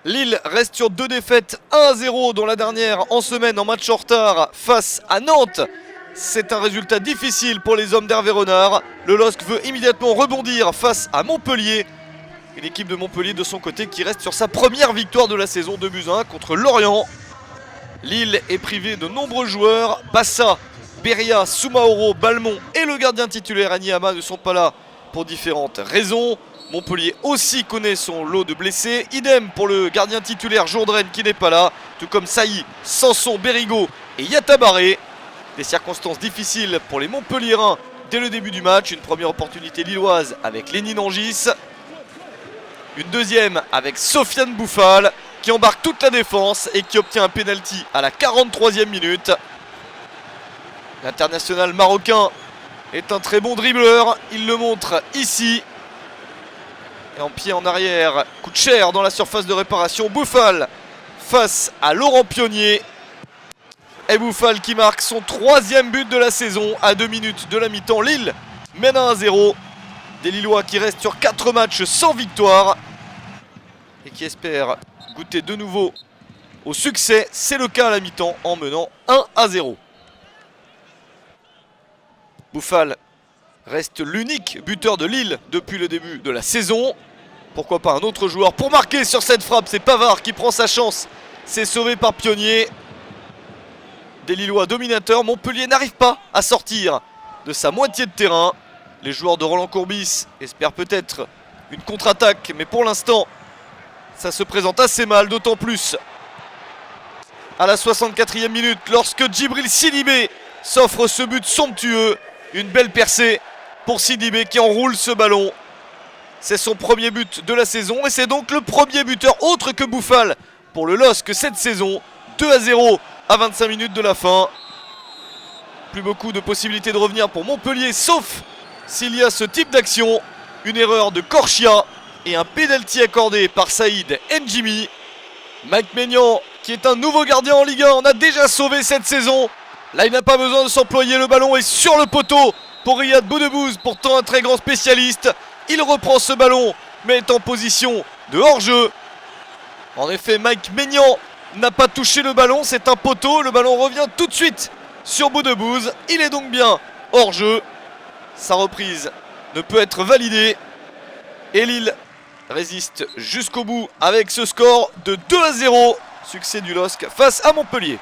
Lille reste sur 2 défaites, 1-0 dont la dernière en semaine en match en retard face à Nantes. C'est un résultat difficile pour les hommes d'Hervé Renard. Le LOSC veut immédiatement rebondir face à Montpellier. Une équipe de Montpellier de son côté qui reste sur sa première victoire de la saison, 2-1 contre Lorient. Lille est privé de nombreux joueurs. Bassa, Beria, Soumaoro, Balmont et le gardien titulaire Anyama ne sont pas là pour différentes raisons. Montpellier aussi connaît son lot de blessés. Idem pour le gardien titulaire Jourdain qui n'est pas là. Tout comme Sailly, Sanson, Berigo et Yatabaré. Des circonstances difficiles pour les Montpelliérains dès le début du match. Une première opportunité lilloise avec Lénine Angis. Une deuxième avec Sofiane Bouffal qui embarque toute la défense et qui obtient un penalty à la 43e minute. L'international marocain est un très bon dribbleur. Il le montre ici. Et en pied en arrière, coûte cher dans la surface de réparation. Bouffal face à Laurent Pionnier. Et Bouffal qui marque son 3e but de la saison à 2 minutes de la mi-temps. Lille mène à 1-0. Des Lillois qui restent sur 4 matchs sans victoire et qui espèrent goûter de nouveau au succès. C'est le cas à la mi-temps en menant 1-0. Bouffal reste l'unique buteur de Lille depuis le début de la saison. Pourquoi pas un autre joueur pour marquer sur cette frappe. C'est Pavard qui prend sa chance. C'est sauvé par Pionnier. Des Lillois dominateurs. Montpellier n'arrive pas à sortir de sa moitié de terrain. Les joueurs de Roland Courbis espèrent peut-être une contre-attaque. Mais pour l'instant, ça se présente assez mal. D'autant plus à la 64e minute lorsque Djibril Sidibé s'offre ce but somptueux. Une belle percée pour Sidibé qui enroule ce ballon. C'est son premier but de la saison et c'est donc le premier buteur autre que Bouffal pour le LOSC cette saison. 2-0 à 25 minutes de la fin. Plus beaucoup de possibilités de revenir pour Montpellier sauf s'il y a ce type d'action. Une erreur de Corchia et un pénalty accordé par Saïd Ndjimi. Mike Maignan qui est un nouveau gardien en Ligue 1 en a déjà sauvé cette saison. Là il n'a pas besoin de s'employer, le ballon est sur le poteau pour Riyad Boudebouz, pourtant un très grand spécialiste. Il reprend ce ballon mais est en position de hors-jeu. En effet Mike Maignan n'a pas touché le ballon, c'est un poteau. Le ballon revient tout de suite sur Boudebouz. Il est donc bien hors-jeu. Sa reprise ne peut être validée. Et Lille résiste jusqu'au bout avec ce score de 2-0. Succès du LOSC face à Montpellier.